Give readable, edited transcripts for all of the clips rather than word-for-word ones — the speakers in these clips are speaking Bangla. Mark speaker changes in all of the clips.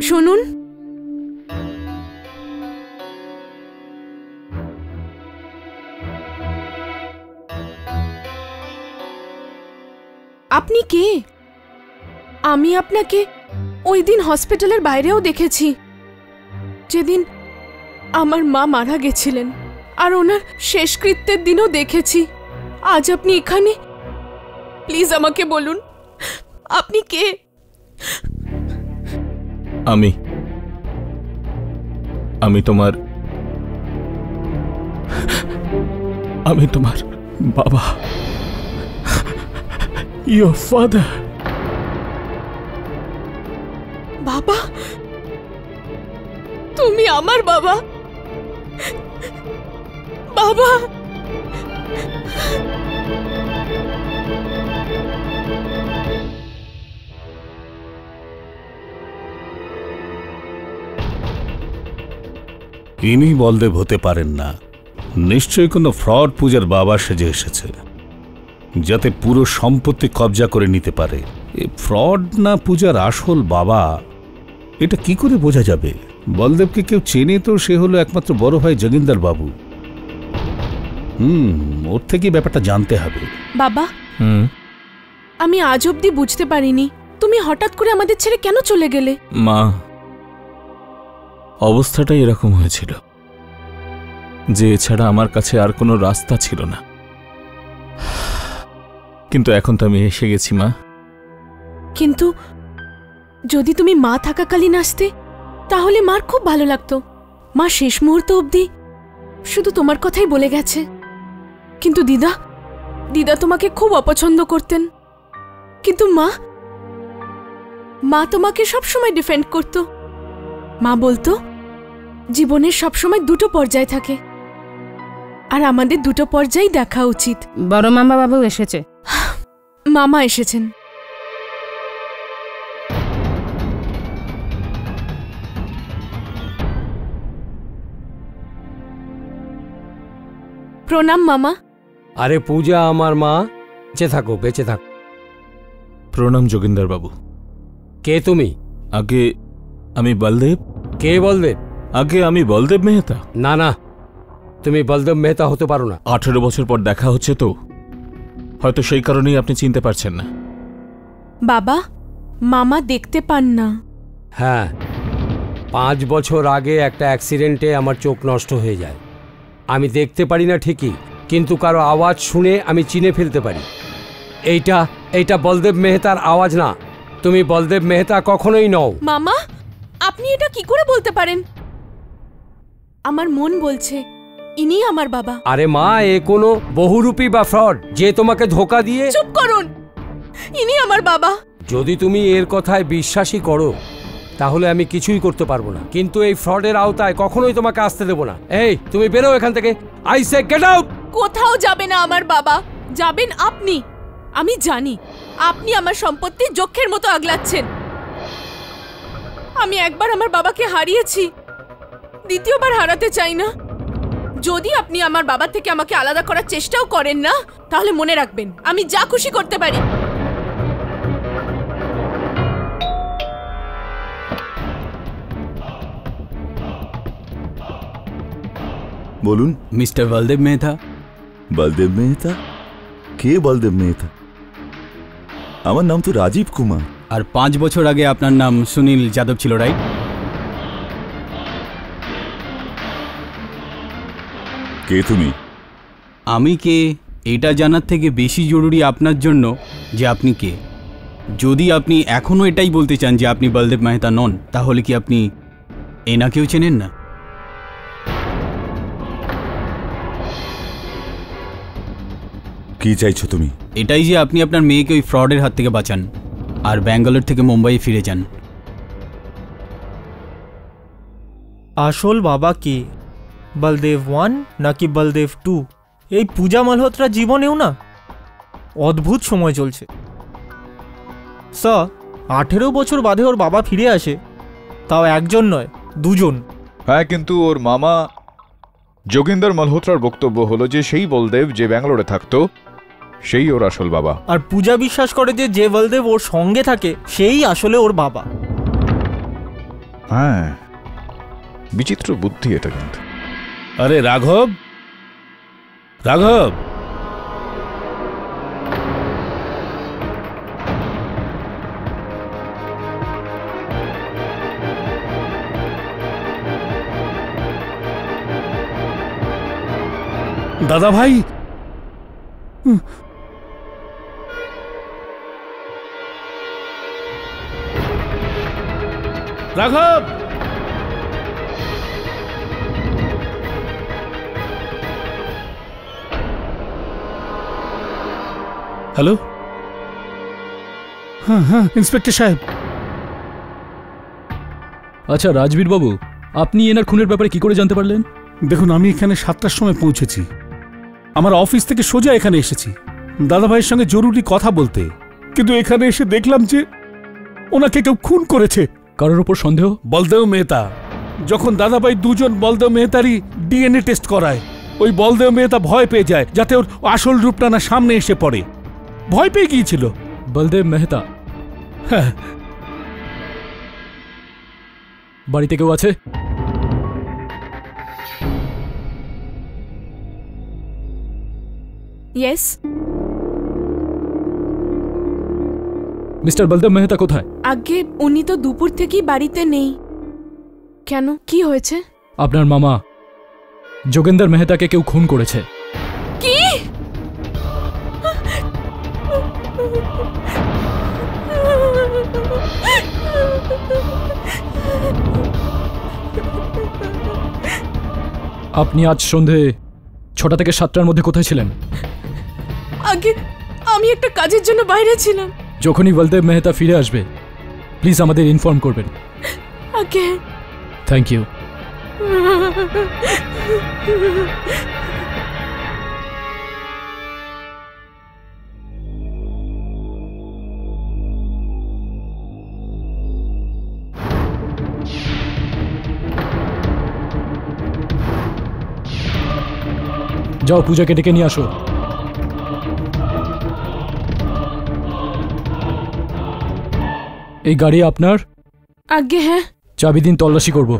Speaker 1: শুনুন, আপনি কে? আমি আপনাকে ওই দিন হসপিটালের বাইরেও দেখেছি, যেদিন আমার মা মারা গেছিলেন, আর ওনার শেষকৃত্যের দিনও দেখেছি। আজ আপনি এখানে? প্লিজ আমাকে বলুন, আপনি কে?
Speaker 2: আমি তোমার বাবা, your father.
Speaker 1: বাবা, তুমি আমার বাবা? বাবা,
Speaker 3: ইনি বলদেব হতে পারেন না। নিশ্চয়ই কোনো ফ্রড পূজার বাবা সেজে এসেছে, যাতে পুরো সম্পত্তি কবজা করে নিতে পারে। এই ফ্রড না পূজার আসল বাবা, এটা কি করে বোঝা যাবে? বলদেবকে কেউ চেনে তো সে হলো একমাত্র বড় ভাই যোগিন্দর বাবু। ওর থেকে ব্যাপারটা জানতে হবে।
Speaker 1: বাবা, আমি আজ অব্দি বুঝতে পারিনি তুমি হঠাৎ করে আমাদের ছেড়ে কেন চলে গেলে।
Speaker 2: মা, অবস্থাটাই এরকম হয়েছিল যে এছাড়া আমার কাছে আর কোনো রাস্তা ছিল না। কিন্তু এখন তো আমি এসে গেছি মা।
Speaker 1: কিন্তু যদি তুমি মা থাকাকালীন আসতে তাহলে মার খুব ভালো লাগতো। মা শেষ মুহূর্ত অবধি শুধু তোমার কথাই বলে গেছে। কিন্তু দিদা তোমাকে খুব অপছন্দ করতেন। কিন্তু মা তোমাকে সবসময় ডিফেন্ড করত। মা বলতো জীবনের সবসময় দুটো পর্যায় থাকে, আর আমাদের দুটো পর্যায় দেখা উচিত।
Speaker 4: বড় মামা বাবু এসেছে।
Speaker 1: মামা এসেছেন। প্রণাম মামা।
Speaker 5: আরে পূজা আমার মা, বেঁচে থাকো বেঁচে থাকো।
Speaker 2: প্রণাম যোগিন্দর বাবু।
Speaker 5: কে তুমি?
Speaker 2: আগে আমি বলদেব।
Speaker 5: কে বলদেব?
Speaker 2: আগে আমি বলদেব মেহতা।
Speaker 5: না না, তুমি বলদেব মেহতা হতে পারো না।
Speaker 2: 18 বছর পর দেখা হচ্ছে তো হয়তো সেই কারণেই আপনি চিনতে পারছেন না।
Speaker 1: বাবা, মামা দেখতে পান না।
Speaker 5: হ্যাঁ, 5 বছর আগে একটা অ্যাক্সিডেন্টে আমার চোখ নষ্ট হয়ে যায়। আমি দেখতে পারি না ঠিকই, কিন্তু কারো আওয়াজ শুনে আমি চিনে ফেলতে পারি। এইটা বলদেব মেহতার আওয়াজ না। তুমি বলদেব মেহতা কখনোই নও।
Speaker 1: মামা, আপনি এটা কি করে বলতে পারেন? আমার মন বলছে ইনি আমার বাবা।
Speaker 5: আরে মা, এ কোনো বহুরূপী বা ফ্রড যে তোমাকে ধোকা দিয়ে।
Speaker 1: চুপ করুন, ইনি আমার বাবা।
Speaker 5: যদি তুমি এর কথায় বিশ্বাসই করো তাহলে আমি কিছুই করতে পারবো না, কিন্তু এই ফ্রডের আওতায় কখনোই তোমাকে আসতে দেবো না। এই তুমি বেরো এখান থেকে। I say get out.
Speaker 1: কোথাও যাবে না আমার বাবা, যাবেন আপনি। আমি জানি আপনি আমার সম্পত্তি যক্ষের মতো আগলাচ্ছেন। আমি একবার আমার বাবাকে হারিয়েছি, দ্বিতীয়বার হারাতে চাই না। যদি আপনি আমার বাবা থেকে আমাকে আলাদা করার চেষ্টাও করেন না, তাহলে মনে রাখবেন আমি যা খুশি করতে পারি।
Speaker 6: বলুন।
Speaker 7: মিস্টার বলদেব মেহতা।
Speaker 6: বলদেব মেহতা? কে বলদেব মেহতা? আমার নাম তো রাজীব কুমার।
Speaker 7: আর 5 বছর আগে আপনার নাম সুনীল যাদব ছিল, রাইট?
Speaker 6: কে তুমি?
Speaker 7: আমি কে এটা জানার থেকে বেশি জরুরি আপনার জন্য যে আপনি কে। যদি আপনি এখনও এটাই বলতে চান যে আপনি বলদেব মেহতা নন, তাহলে কি আপনি এনাকেও চেনেন না?
Speaker 6: কি চাইছো তুমি?
Speaker 7: এটাই যে আপনি আপনার মেয়েকে ওই ফ্রডের হাত থেকে বাঁচান আর ব্যাঙ্গালোর থেকে মুম্বাই ফিরে যান।
Speaker 8: আসল বাবা কে? বলদেব 1 নাকি বলদেব 2? এই পূজা মালহোত্রা জীবনেও না অদ্ভুত সময় চলছে। স্যার, 18 বছর বাদে ওর বাবা ফিরে আসে, তাও একজন নয়, দুজন।
Speaker 9: হ্যাঁ, কিন্তু ওর মামা যোগিন্দর মালহোত্রার বক্তব্য হলো যে সেই বলদেব যে ব্যাঙ্গালোরে থাকতো সেই ওর আসল বাবা।
Speaker 8: আর পূজা বিশ্বাস করে যে বলদেব ওর সঙ্গে থাকে সেই আসলে ওর বাবা।
Speaker 9: হ্যাঁ, বিচিত্র বুদ্ধি এটা কিন্তু।
Speaker 3: আরে রাঘব, রাঘব, দাদা ভাই, রাঘব, হ্যালো, হ্যাঁ হ্যাঁ ইন্সপেক্টর সাহেব।
Speaker 2: আচ্ছা রাজবীর বাবু, আপনি এনার খুনের ব্যাপারে কি করে জানতে পারলেন?
Speaker 3: দেখুন, আমি এখানে 7টার সময় পৌঁছেছি। আমার অফিস থেকে সোজা এখানে এসেছি দাদা ভাইয়ের সঙ্গে জরুরি কথা বলতে, কিন্তু এখানে এসে দেখলাম যে ওনাকে কেউ খুন করেছে।
Speaker 2: কারোর ওপর সন্দেহ?
Speaker 3: বলদেব মেহতা। যখন দাদাভাই দুজন বলদেব মেহতারই ডিএনএ টেস্ট করায়, ওই বলদেব মেহতা ভয় পেয়ে যায় যাতে ওর আসল রূপটা না সামনে এসে পড়ে। ভয় পেয়ে গিয়েছিল।
Speaker 2: বলদেব মেহতা?
Speaker 3: হ্যাঁ।
Speaker 2: বাড়িতে কেউ আছে?
Speaker 1: ইয়েস।
Speaker 2: মিস্টার বলদেব মেহতা কোথায়?
Speaker 1: আগে উনি তো দুপুর থেকেই বাড়িতে নেই। কেন, কি হয়েছে?
Speaker 2: আপনার মামা যোগেন্দর মেহতাকে কেউ খুন করেছে।
Speaker 1: কি?
Speaker 2: আপনি আজ সন্ধে 6টা থেকে 7টার মধ্যে কোথায় ছিলেন?
Speaker 1: আগে আমি একটা কাজের জন্য বাইরে ছিলাম।
Speaker 2: যখনই বলদেব মেহতা ফিরে আসবে প্লিজ আমাদের ইনফর্ম করবেন।
Speaker 1: আগে
Speaker 2: থ্যাংক ইউ। যাও পূজাকে ডেকে নিয়ে আসো। এই গাড়ি আপনার?
Speaker 1: আগে হ্যাঁ।
Speaker 2: চাবি দিন, তল্লাশি করব।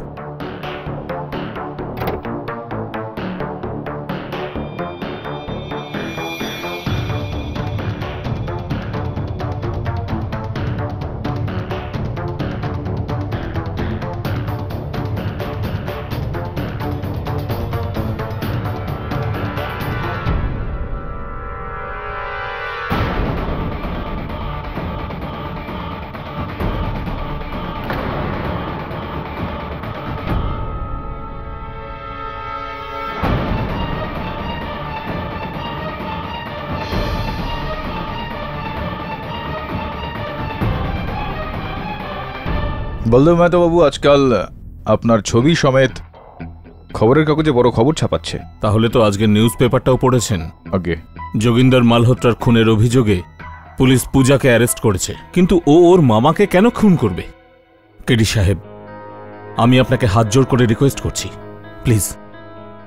Speaker 9: বলদেব মেহতা বাবু আজকাল আপনার ছবি সমেত খবরের কাগজে বড় খবর ছাপাচ্ছে।
Speaker 3: তাহলে তো আজকে নিউজ পেপারটাও পড়েছেন।
Speaker 9: আগে
Speaker 3: যোগিন্দর মালহোত্রার খুনের অভিযোগে পুলিশ পূজাকে অ্যারেস্ট করেছে, কিন্তু ও ওর মামাকে কেন খুন করবে? কেডি সাহেব, আমি আপনাকে হাত জোড় করে রিকোয়েস্ট করছি, প্লিজ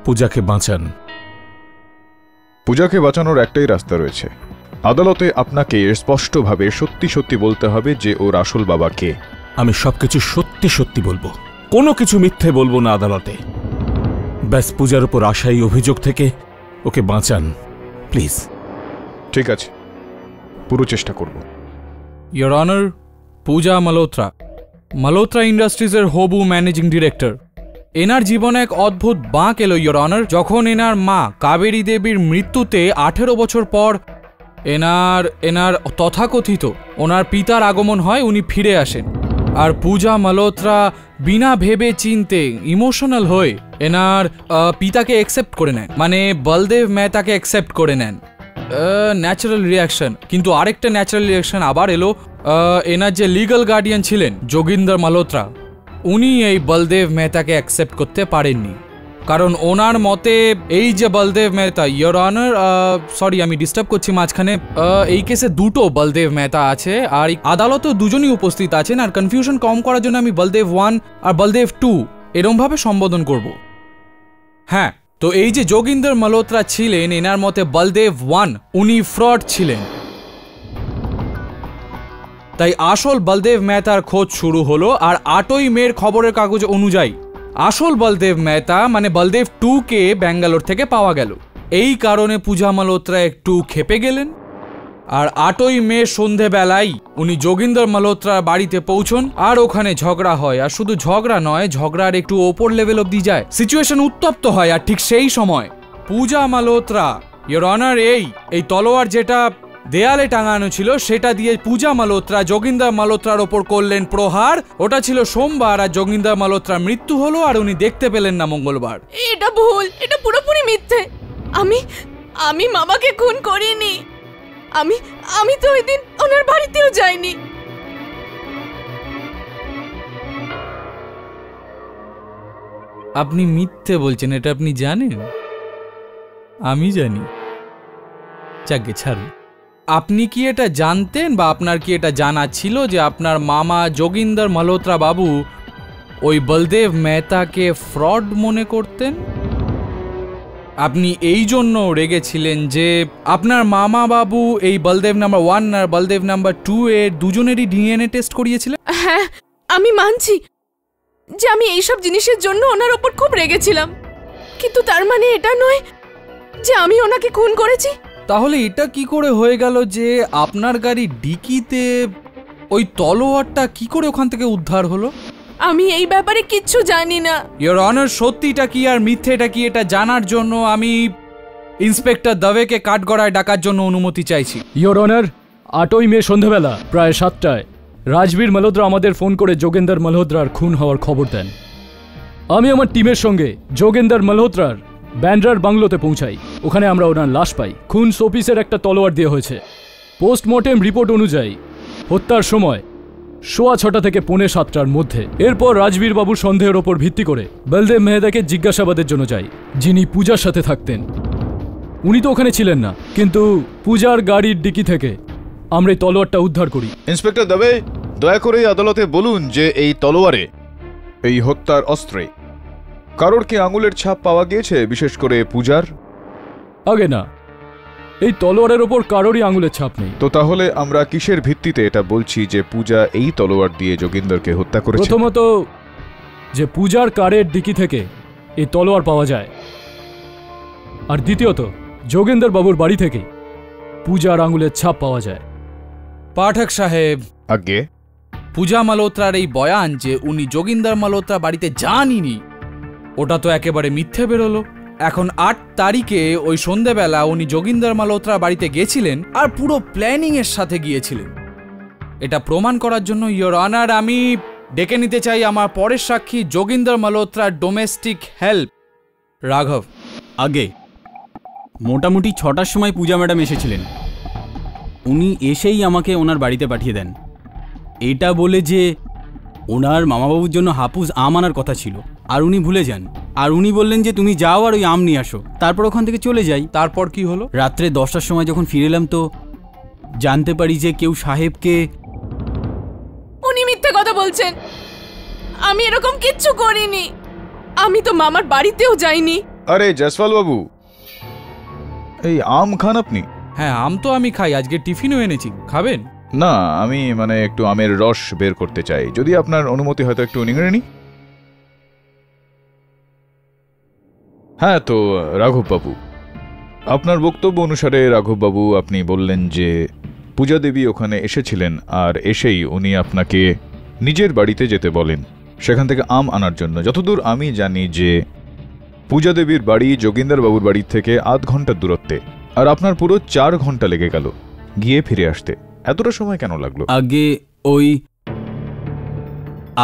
Speaker 3: পূজাকে বাঁচান।
Speaker 9: পূজাকে বাঁচানোর একটাই রাস্তা রয়েছে। আদালতে আপনাকে স্পষ্টভাবে সত্যি সত্যি বলতে হবে যে ওর আসল বাবা কে।
Speaker 3: আমি সবকিছু সত্যি সত্যি বলবো, কোনো কিছু মিথ্যে বলবো না আদালতে। ব্যাস পূজার উপর আসা এই অভিযোগ থেকে ওকে বাঁচান প্লিজ।
Speaker 9: ঠিক আছে, পুরো চেষ্টা করব।
Speaker 4: ইয়োর অনার, পূজা মালহোত্রা, মালহোত্রা ইন্ডাস্ট্রিজের হবু ম্যানেজিং ডিরেক্টর। এনার জীবনে এক অদ্ভুত বাঁক এলো ইয়োর অনার, যখন এনার মা কাবেরী দেবীর মৃত্যুতে 18 বছর পর এনার তথাকথিত ওনার পিতার আগমন হয়, উনি ফিরে আসেন। আর পূজা মালহোত্রা বিনা ভেবে চিনতে ইমোশনাল হয়ে এনার পিতাকে অ্যাকসেপ্ট করে নেন, মানে বলদেব মেহতাকে অ্যাকসেপ্ট করে নেন। Natural reaction. কিন্তু আরেকটা ন্যাচারাল রিয়াকশন আবার এলো। এনার যে লিগাল গার্ডিয়ান ছিলেন যোগিন্দর মালহোত্রা, উনি এই বলদেব মেহতাকে অ্যাকসেপ্ট করতে পারেননি, কারণ ওনার মতে এই যে Baldev Mehta, your honour sorry আমি ডিস্টার্ব করছি মাঝখানে, এই কেসে দুটো বলদেব মেহতা আছে আর আদালতেও দুজনই উপস্থিত আছেন। আর কনফিউশন কম করার জন্য আমি বলদেব 1 আর বলদেব 2 এরমভাবে সম্বোধন করব। হ্যাঁ, তো এই যে যোগিন্দর মালহোত্রা ছিলেন, এনার মতে বলদেব 1 উনি ফ্রড ছিলেন। তাই আসল বলদেব মেহতার খোঁজ শুরু হলো। আর 8ই মের খবরের কাগজ অনুযায়ী আসল বলদেব মেহতা মানে বলদেব 2 কে ব্যাঙ্গালোর থেকে পাওয়া গেল। এই কারণে পূজা মালহোত্রা একটু ক্ষেপে গেলেন। আর 8ই মে সন্ধেবেলায় উনি যোগিন্দর মালহোত্রার বাড়িতে পৌঁছন। আর ওখানে ঝগড়া হয়। আর শুধু ঝগড়া নয়, ঝগড়ার একটু ওপর লেভেল অবধি যায়, সিচুয়েশন উত্তপ্ত হয়। আর ঠিক সেই সময় পূজা মালহোত্রা, ইয়োর অনার, এই তলোয়ার যেটা দেয়ালে টাঙানো ছিল সেটা দিয়ে পূজা মালহোত্রা যোগিন্দর মালহোত্রার ওপর করলেন প্রহার। ওটা ছিল সোমবার আর যোগিন্দর মালহোত্রার মৃত্যু হলো আর উনি দেখতে পেলেন না মঙ্গলবার।
Speaker 1: এটা ভুল, এটা পুরোপুরি মিথ্যে। আমি মামাকে খুন করিনি। আমি তো ওই দিন ওনার বাড়িতেও যাইনি।
Speaker 4: আপনি মিথ্যে বলছেন, এটা আপনি জানেন? আমি জানি। যাকে ছাড়ুন। আপনি কি এটা জানতেন বা আপনার কি এটা জানা ছিল যে আপনার মামা যোগিন্দর মালহোত্রা বাবু ওই বলদেব মেহতাকে ফ্রড মনে করতেন? আপনি এই জন্য রেগেছিলেন যে আপনার মামা বাবু এই বলদেব নাম্বার 1 আর বলদেব নাম্বার 2 এর দুজনেরই ডিএনএ টেস্ট করিয়েছিলেন?
Speaker 1: হ্যাঁ, আমি মানছি যে আমি এইসব জিনিসের জন্য ওনার ওপর খুব রেগেছিলাম, কিন্তু তার মানে এটা নয় যে আমি ওনাকে খুন করেছি।
Speaker 4: তাহলে এটা কি করে হয়ে গেল যে আপনার গাড়ির ডিকিতে ওই তলোয়ারটা কি করে ওখান থেকে উদ্ধার হলো?
Speaker 1: আমি এই ব্যাপারে কিচ্ছু জানি না।
Speaker 4: ইয়োর অনার, সত্যিটা কি আর মিথ্যেটা কি এটা জানার জন্য আমি ইন্সপেক্টর দবেকে কাঠগড়ায় ডাকার জন্য অনুমতি চাইছি।
Speaker 10: ইয়োর অনার, 8ই মে সন্ধ্যাবেলা প্রায় 7টায় রাজবীর মালহোত্রা আমাদের ফোন করে যোগেন্দর মালহোত্রার খুন হওয়ার খবর দেন। আমি আমার টিমের সঙ্গে যোগেন্দর মালহোত্রার ব্যান্ড্রার বাংলোতে পৌঁছাই। ওখানে আমরা ওনার লাশ পাই। খুন শোপিসের একটা তলোয়ার দিয়ে হয়েছে। পোস্টমর্টেম রিপোর্ট অনুযায়ী হত্যার সময় 6:15 থেকে 6:45-র মধ্যে। এরপর রাজবীর বাবুর সন্দেহের ওপর ভিত্তি করে বলদেব মেহতাকে জিজ্ঞাসাবাদের জন্য যাই, যিনি পূজার সাথে থাকতেন। উনি তো ওখানে ছিলেন না, কিন্তু পূজার গাড়ির ডিকি থেকে আমরা এই তলোয়ারটা উদ্ধার করি।
Speaker 9: ইন্সপেক্টর দবে, দয়া করে আদালতে বলুন যে এই তলোয়ারে, এই হত্যার অস্ত্রে কারোর কি আঙুলের ছাপ পাওয়া গিয়েছে, বিশেষ করে পূজার?
Speaker 10: আগে না, এই তলোয়ারের ওপর কারোরই আঙুলের ছাপ নেই।
Speaker 9: তো তাহলে আমরা কিসের ভিত্তিতে এটা বলছি যে পূজা এই তলোয়ার দিয়ে যোগিন্দরকে হত্যা করেছে?
Speaker 10: প্রথমত, যে পূজার কারের ডিকি থেকে এই তলোয়ার পাওয়া যায়, আর দ্বিতীয়ত যোগেন্দর বাবুর বাড়ি থেকে পূজার আঙুলের ছাপ পাওয়া যায়।
Speaker 4: পাঠক সাহেব,
Speaker 9: আগে
Speaker 4: পূজা মালহোত্রার এই বয়ান যে উনি যোগিন্দর মালহোত্রা বাড়িতে যানইনি, ওটা তো একেবারে মিথ্যে বেরোলো। এখন 8 তারিখে ওই সন্ধ্যেবেলা উনি যোগিন্দর মালহোত্রা বাড়িতে গেছিলেন আর পুরো প্ল্যানিং এর সাথে গিয়েছিলেন। এটা প্রমাণ করার জন্য ইয়োর অনার আমি ডেকে নিতে চাই আমার পরের সাক্ষী যোগিন্দর মালহোত্রার ডোমেস্টিক হেল্প রাঘব।
Speaker 7: আগে মোটামুটি 6টার সময় পূজা ম্যাডাম এসেছিলেন। উনি এসেই আমাকে ওনার বাড়িতে পাঠিয়ে দেন, এটা বলে যে ওনার মামাবাবুর জন্য হাপুস আম আনার কথা ছিল আর উনি ভুলে যান। আর উনি বললেন যে তুমি যাও আর ওই আম নিয়ে আসো। তারপর ওখান থেকে চলে যাই।
Speaker 4: তারপর কি হলো?
Speaker 7: রাত্রে 10টার সময় যখন ফিরে এলাম তো জানতে পারি যে কেউ সাহেবকে।
Speaker 1: উনি মিথ্যে কথা বলছেন। আমি এরকম কিচ্ছু করিনি। আমি তো মামার বাড়িতেও যাইনি।
Speaker 9: আরে জয়সওয়াল বাবু, এই আম খান আপনি?
Speaker 4: হ্যাঁ, আম তো আমি খাই, আজকে টিফিনও এনেছি, খাবেন?
Speaker 9: না, আমি একটু আমের রস বের করতে চাই, যদি আপনার অনুমতি হয়তো একটু নিংড়ে নি। হ্যাঁ, তো রাঘব বাবু, আপনার বক্তব্য অনুসারে রাঘব বাবু আপনি বললেন যে পূজা দেবী ওখানে এসেছিলেন আর এসেই উনি আপনাকে নিজের বাড়িতে যেতে বলেন, সেখান থেকে আম আনার জন্য। যতদূর আমি জানি যে পূজা দেবীর বাড়ি যোগিন্দর বাবুর বাড়ির থেকে আধ ঘন্টার দূরত্বে, আর আপনার পুরো 4 ঘন্টা লেগে গেল গিয়ে ফিরে আসতে। এতটা সময় কেন লাগলো?
Speaker 7: আগে ওই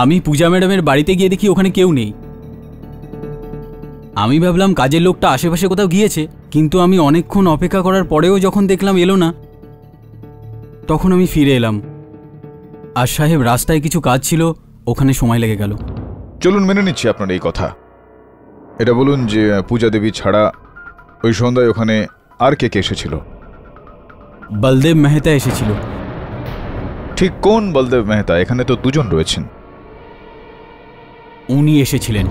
Speaker 7: আমি পূজা ম্যাডামের বাড়িতে গিয়ে দেখি ওখানে কেউ নেই। আমি ভাবলাম কাজের লোকটা আশেপাশে কোথাও গিয়েছে, কিন্তু আমি অনেকক্ষণ অপেক্ষা করার পরেও যখন দেখলাম এলো না, তখন আমি ফিরে এলাম। আর সাহেব, রাস্তায় কিছু কাজ ছিল, ওখানে সময় লেগে গেল।
Speaker 9: চলুন মেনে নিচ্ছি আপনার এই কথা। এটা বলুন যে পূজা দেবী ছাড়া ওই সন্ধ্যায় ওখানে আর কে কে এসেছিল?
Speaker 7: বলদেব মেহতা এসেছিল।
Speaker 9: ঠিক কোন বলদেব মেহতা? এখানে তো 2 জন রয়েছেন।
Speaker 7: উনি এসেছিলেন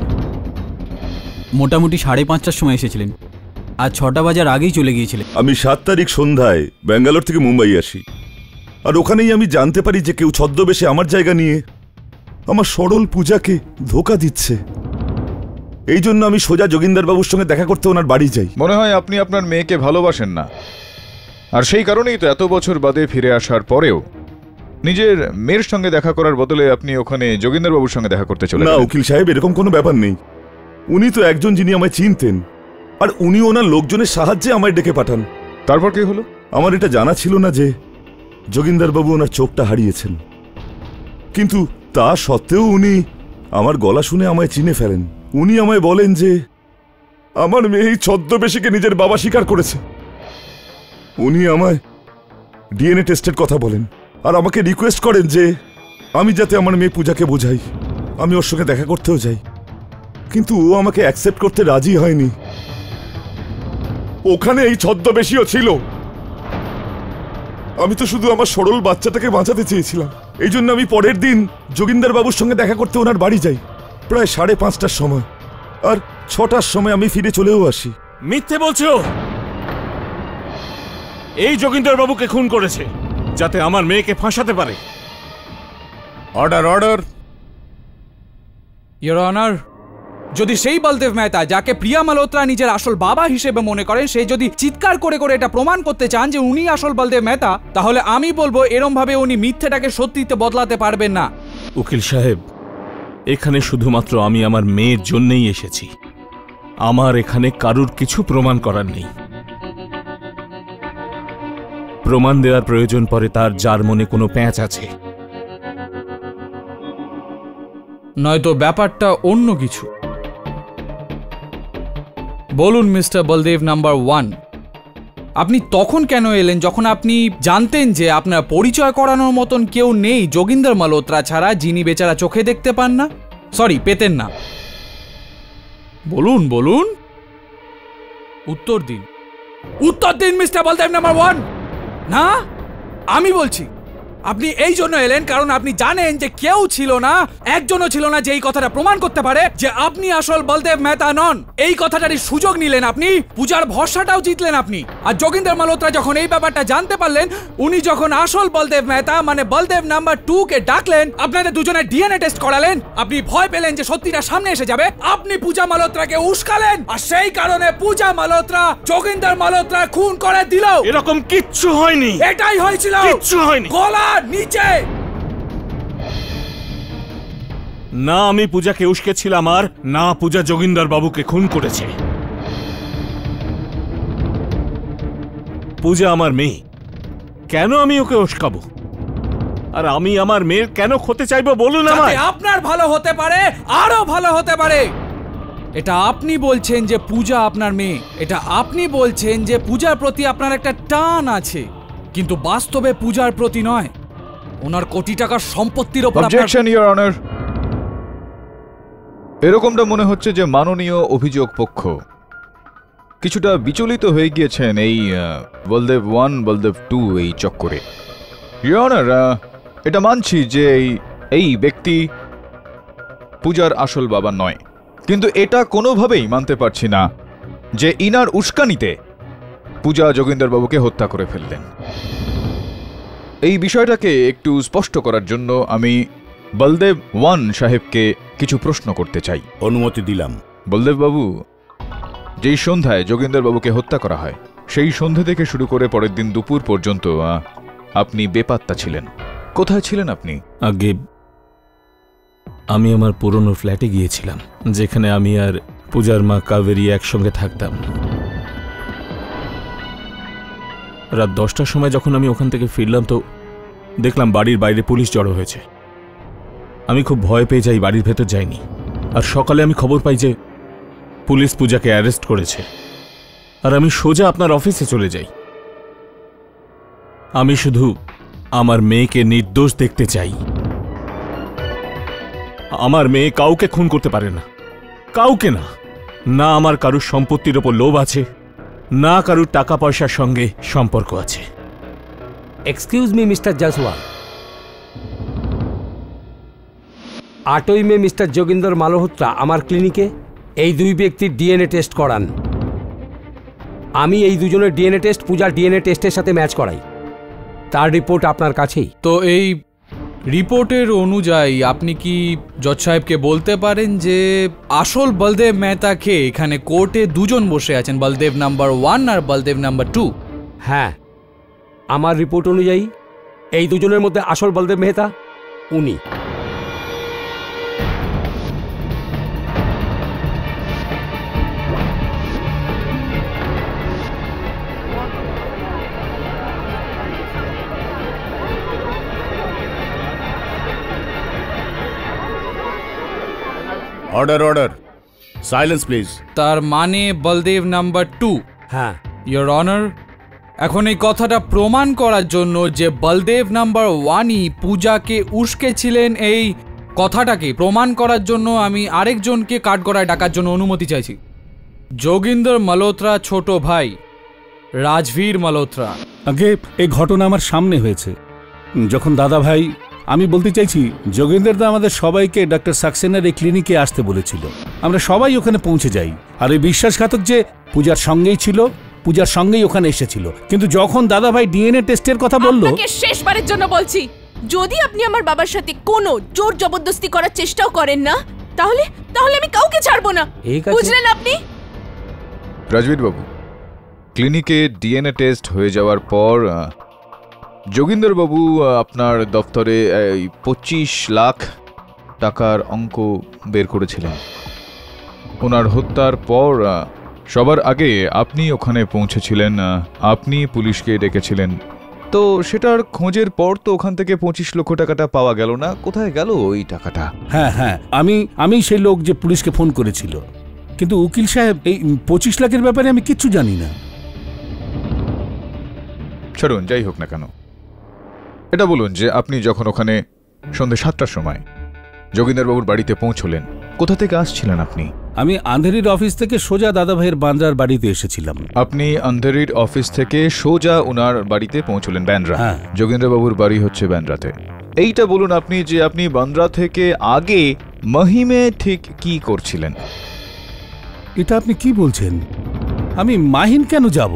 Speaker 7: মোটামুটি 5:30টার সময় এসেছিলেন, আর 6টা বাজার আগেই চলে গিয়েছিলেন।
Speaker 6: আমি 7 তারিখ সন্ধ্যায় ব্যাঙ্গালোর থেকে মুম্বাই আসি। আর ওখানেই আমি জানতে পারি যে কেউ ছদ্মবেশে আমার জায়গা নিয়ে আমার সরল পূজাকে ধোকা দিচ্ছে। এই জন্য আমি সোজা যোগিন্দর বাবুর সঙ্গে দেখা করতে ওনার বাড়ি যাই।
Speaker 9: মনে হয় আপনি আপনার মেয়েকে ভালোবাসেন না, আর সেই কারণেই তো এত বছর বাদে ফিরে আসার পরেও নিজের মেয়ের সঙ্গে দেখা করার বদলে আপনি ওখানে যোগিন্দর বাবুর সঙ্গে দেখা করতে চলে
Speaker 6: না
Speaker 9: গেলেন।
Speaker 6: উকিল সাহেব, এরকম কোনো ব্যাপার নেই। উনি তো একজন যিনি আমায় চিনতেন, আর উনি ওনার লোকজনের সাহায্যে আমায় ডেকে পাঠান।
Speaker 9: তারপর কি হলো?
Speaker 6: আমার এটা জানা ছিল না যে যোগিন্দর বাবু ওনার চোখটা হারিয়েছেন, কিন্তু তা সত্ত্বেও উনি আমার গলা শুনে আমায় চিনে ফেলেন। উনি আমায় বলেন যে আমার মেয়ে এই ছদ্মবেশীকে নিজের বাবা স্বীকার করেছে। উনি আমায় ডিএনএ টেস্টের কথা বলেন, আর আমাকে রিকোয়েস্ট করেন যে আমি যাতে আমার মেয়ে পূজাকে বোঝাই, আমি ওর সঙ্গে দেখা করতেও যাই। কিন্তু ও আমাকে অ্যাকসেপ্ট করতে রাজি হয়নি। ওখানে এই ছদ্মবেশীও ছিল। আমি তো শুধু আমার সরল বাচ্চাটাকে বাঁচাতে চেয়েছিলাম। এই জন্য আমি পরের দিন যোগিন্দর বাবুর সঙ্গে দেখা করতে ওনার বাড়ি যাই, প্রায় 5:30টার সময়, আর 6টার সময় আমি ফিরে চলেও আসি।
Speaker 11: মিথ্যে বলছো? এই যোগিন্দর বাবুকে খুন করেছে যাতে আমার মেয়েকে ফাঁসাতে পারে।
Speaker 3: Order, order.
Speaker 4: ইয়োর অনার, যদি সেই বলদেব মেহতা যাকে প্রিয়া মালহোত্রা নিজের আসল বাবা হিসেবে মনে করেন, সে যদি চিৎকার করে করে এটা প্রমাণ করতে চান যে উনি আসল বলদেব মেহতা, তাহলে আমি বলবো এরম ভাবে উনি মিথ্যেটাকে সত্যিতে বদলাতে পারবেন না।
Speaker 2: উকিল সাহেব, এখানে শুধুমাত্র আমি আমার মেয়ের জন্যই এসেছি। আমার এখানে কারুর কিছু প্রমাণ করার নেই। প্রমাণ দেওয়ার প্রয়োজন পড়ে তার যার মনে কোনো প্যাঁচ আছে।
Speaker 4: নয়তো ব্যাপারটা অন্য কিছু। বলুন মিস্টার বলদেব নাম্বার 1, আপনি তখন কেন এলেন যখন আপনি জানতেন যে আপনার পরিচয় করানোর মতন কেউ নেই যোগিন্দর মালহোত্রা ছাড়া, যিনি বেচারা চোখে দেখতে পান না, সরি পেতেন না? বলুন বলুন, উত্তর দিন, উত্তর দিন মিস্টার বলদেব নাম্বার 1। না, আমি বলছি আপনি এই জন্য এলেন কারণ আপনি জানেন যে কেউ ছিল না, একজনও ছিল না যে এই কথাটা প্রমাণ করতে পারে যে আপনি আসল বলদেব মেহতা নন। এই কথাটারই সুযোগ নিলেন আপনি, পূজার ভরসাটাও জিতলেন আপনি। আর যোগিন্দর মালহোত্রা যখন এই ব্যাপারটা জানতে পারলেন, উনি যখন আসল বলদেব মেহতা মানে বলদেব নাম্বার 2 কে ডাকলেন, আপনাদের দুজনের ডিএনএ টেস্ট করালেন, আপনি ভয় পেলেন যে সত্যিটা সামনে এসে যাবে, আপনি পূজা মালহোত্রাকে উস্কালেন, আর সেই কারণে পূজা মালহোত্রা যোগিন্দর মালহোত্রা খুন করে দিল।
Speaker 11: এরকম কিচ্ছু হয়নি।
Speaker 4: এটাই হয়েছিল,
Speaker 11: কিচ্ছু হয়নি।
Speaker 4: গলা নিচে।
Speaker 11: না আমি পূজাকে উস্কেছিলাম, আর না পূজা যোগিন্দর বাবুকে খুন করেছে। পূজা আমার মেয়ে, কেন আমি ওকে উস্কাবো? আর আমি আমার মেয়ের কেন ক্ষতি চাইবো বলুন আমায়?
Speaker 4: আপনার ভালো হতে পারে, আরো ভালো হতে পারে। এটা আপনি বলছেন যে পূজা আপনার মেয়ে, এটা আপনি বলছেন যে পূজার প্রতি আপনার একটা টান আছে, কিন্তু বাস্তবে পূজার প্রতি নয়, ওনার কোটি টাকার সম্পত্তির উপর।
Speaker 9: Objection your honour. এরকমটা মনে হচ্ছে যে মাননীয় অভিযোগ পক্ষ কিছুটা বিচলিত হয়ে গিয়েছেন এই বলদেব 1 বলদেব 2 এই চক্করে। ইওর অনার, এটা মানছি যে এই ব্যক্তি পূজার আসল বাবা নয়, কিন্তু এটা কোনোভাবেই মানতে পারছি না যে ইনার উস্কানিতে পূজা যোগিন্দর বাবুকে হত্যা করে ফেললেন। এই বিষয়টাকে একটু স্পষ্ট করার জন্য আমি বলদেব 1 সাহেবকে কিছু প্রশ্ন করতে চাই।
Speaker 3: অনুমতি দিলাম।
Speaker 9: বলদেব বাবু, যেই সন্ধ্যায় যোগিন্দর বাবুকে হত্যা করা হয়, সেই সন্ধে থেকে শুরু করে পরের দিন দুপুর পর্যন্ত আপনি বেপাত্তা ছিলেন। কোথায় ছিলেন আপনি?
Speaker 2: আগে আমি আমার পুরনো ফ্ল্যাটে গিয়েছিলাম, যেখানে আমি আর পূজার মা কাবেরী একসঙ্গে থাকতাম। রাত 10টার সময় যখন আমি ওখান থেকে ফিরলাম, তো দেখলাম বাড়ির বাইরে পুলিশ জড়ো হয়েছে। আমি খুব ভয় পেয়ে যাই, বাড়ির ভেতর যাইনি। আর সকালে আমি খবর পাই যে পুলিশ পূজাকে অ্যারেস্ট করেছে, আর আমি সোজা আপনার অফিসে চলে যাই। আমি শুধু আমার মেয়েকে নির্দোষ দেখতে চাই। আমার মেয়ে কাউকে খুন করতে পারে না, কাউকে না। না আমার কারুর সম্পত্তির ওপর লোভ আছে, না কারুর টাকা পয়সার সঙ্গে সম্পর্ক আছে।
Speaker 5: এক্সকিউজ মি মিস্টার জাসওয়াল, 8ই মে মিস্টার যোগিন্দর মালহোত্রা আমার ক্লিনিকে এই দুই ব্যক্তির ডিএনএ টেস্ট করান। আমি এই দুজনের ডিএনএ টেস্ট পূজার ডিএনএ টেস্টের সাথে ম্যাচ করাই। তার রিপোর্ট আপনার কাছেই।
Speaker 4: তো এই রিপোর্টের অনুযায়ী আপনি কি জজ সাহেবকে বলতে পারেন যে আসল বলদেব মেহতাকে এখানে কোর্টে দুজন বসে আছেন, বলদেব নাম্বার 1 আর বলদেব নাম্বার 2?
Speaker 5: হ্যাঁ, আমার রিপোর্ট অনুযায়ী এই দুজনের মধ্যে আসল বলদেব মেহতা উনি।
Speaker 3: Order order, silence please.
Speaker 4: তার মানে বলদেব নাম্বার 2?
Speaker 5: হ্যাঁ
Speaker 4: ইয়োর অনার, এখন এই কথাটা প্রমাণ করার জন্য যে বলদেব নাম্বার 1ই পূজাকে উস্কেছিলেন, এই কথাটাকে প্রমাণ করার জন্য আমি আরেকজনকে কাঠগড়ায় ডাকার জন্য অনুমতি চাইছি। যোগিন্দর মালহোত্রা ছোট ভাই রাজবীর মালহোত্রা।
Speaker 3: আগে এই ঘটনা আমার সামনে হয়েছে যখন দাদা ভাই, আমি বলতে চাইছি যোগেন্দ্র দা আমাদের সবাইকে ডক্টর সাক্সেনার এই ক্লিনিকে আসতে বলেছিল। আমরা সবাই ওখানে পৌঁছে যাই, আর এই বিশ্বাসঘাতক যে পূজার সঙ্গেই ছিল, পূজার সঙ্গেই ওখানে এসেছিল। কিন্তু যখন দাদা ভাই ডিএনএ টেস্টের কথা বললো,
Speaker 1: আপনাকে শেষবারের জন্য বলছি, যদি আপনি আমার বাবার সাথে কোনো জোর জবরদস্তি করার চেষ্টাও করেন না, তাহলে আমি কাউকে ছাড়বো না, বুঝলেন আপনি?
Speaker 9: রাজবীর বাবু, ক্লিনিকে ডিএনএ টেস্ট হয়ে যাওয়ার পর যোগিন্দর বাবু আপনার দপ্তরে 25 লাখ টাকার অঙ্ক বের করেছিলেন। ওনার হত্যার পর সবার আগে আপনি ওখানে পৌঁছেছিলেন, আপনি পুলিশকে ডেকেছিলেন। তো সেটার খোঁজের পর তো ওখান থেকে 25 লক্ষ টাকাটা পাওয়া গেল না। কোথায় গেল ওই টাকাটা?
Speaker 3: হ্যাঁ হ্যাঁ, আমি সেই লোক যে পুলিশকে ফোন করেছিল। কিন্তু উকিল সাহেব, এই 25 লাখের ব্যাপারে আমি কিচ্ছু জানি না।
Speaker 9: ছাড়ুন, যাই হোক না কেন, এটা বলুন যে আপনি যখন ওখানে সন্ধ্যে 7টার সময় যোগিন্দরবাবুর বাড়িতে পৌঁছলেন, কোথা থেকে আসছিলেন আপনি?
Speaker 3: আমি আন্ধেরির অফিস থেকে সোজা দাদা ভাইয়ের বান্দ্রার বাড়িতে এসেছিলাম।
Speaker 9: আপনি আন্ধেরির অফিস থেকে সোজা ওনার বাড়িতে পৌঁছলেন বান্দ্রা?
Speaker 3: হ্যাঁ।
Speaker 9: যোগেন্দ্রবাবুর বাড়ি হচ্ছে বান্দ্রাতে। এইটা বলুন আপনি যে আপনি বান্দ্রা থেকে আগে মহিমে ঠিক কি করছিলেন?
Speaker 3: এটা আপনি কি বলছেন? আমি মাহিন কেন যাব?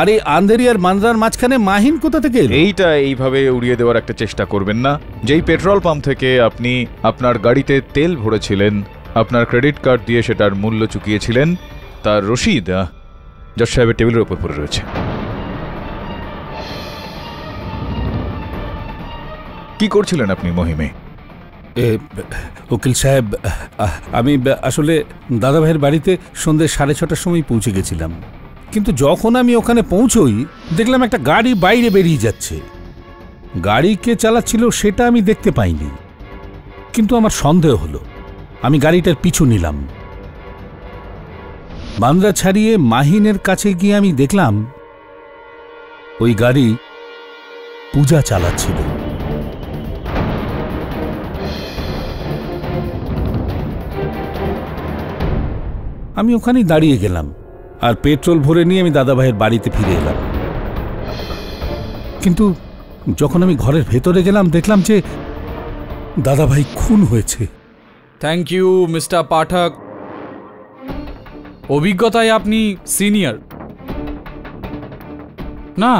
Speaker 3: আর এই আন্ধেরি আর বান্দ্রার মাঝখানে মাহিন কোথা থেকে?
Speaker 9: এইটা এইভাবে উড়িয়ে দেওয়ার একটা চেষ্টা করবেন না। যেই পেট্রোল পাম্প থেকে আপনি আপনার গাড়িতে তেল ভরেছিলেন, আপনার ক্রেডিট কার্ড দিয়ে সেটার মূল্য চুকিয়েছিলেন, তার রসিদ জজ সাহেবের টেবিলের উপর পড়ে রয়েছে। কি করছিলেন আপনি মহিমে?
Speaker 3: উকিল সাহেব, আমি আসলে দাদা ভাইয়ের বাড়িতে সন্ধ্যে 6:30টার সময় পৌঁছে গেছিলাম। কিন্তু যখন আমি ওখানে পৌঁছই, দেখলাম একটা গাড়ি বাইরে বেরিয়ে যাচ্ছে। গাড়ি কে চালাচ্ছিল সেটা আমি দেখতে পাইনি, কিন্তু আমার সন্দেহ হলো। আমি গাড়িটার পিছু নিলাম। বান্দ্রা ছাড়িয়ে মাহিনের কাছে গিয়ে আমি দেখলাম ওই গাড়ি পূজা চালাচ্ছিল। আমি ওখানেই দাঁড়িয়ে গেলাম আর পেট্রোল ভরে নিয়ে আমি দাদা ভাইয়ের বাড়িতে ফিরে এলাম। কিন্তু যখন আমি ঘরের ভেতরে গেলাম, দেখলাম যে দাদা ভাই খুন হয়েছে।
Speaker 4: থ্যাংক ইউ মিস্টার পাঠক, অভিজ্ঞতায় আপনি সিনিয়র। না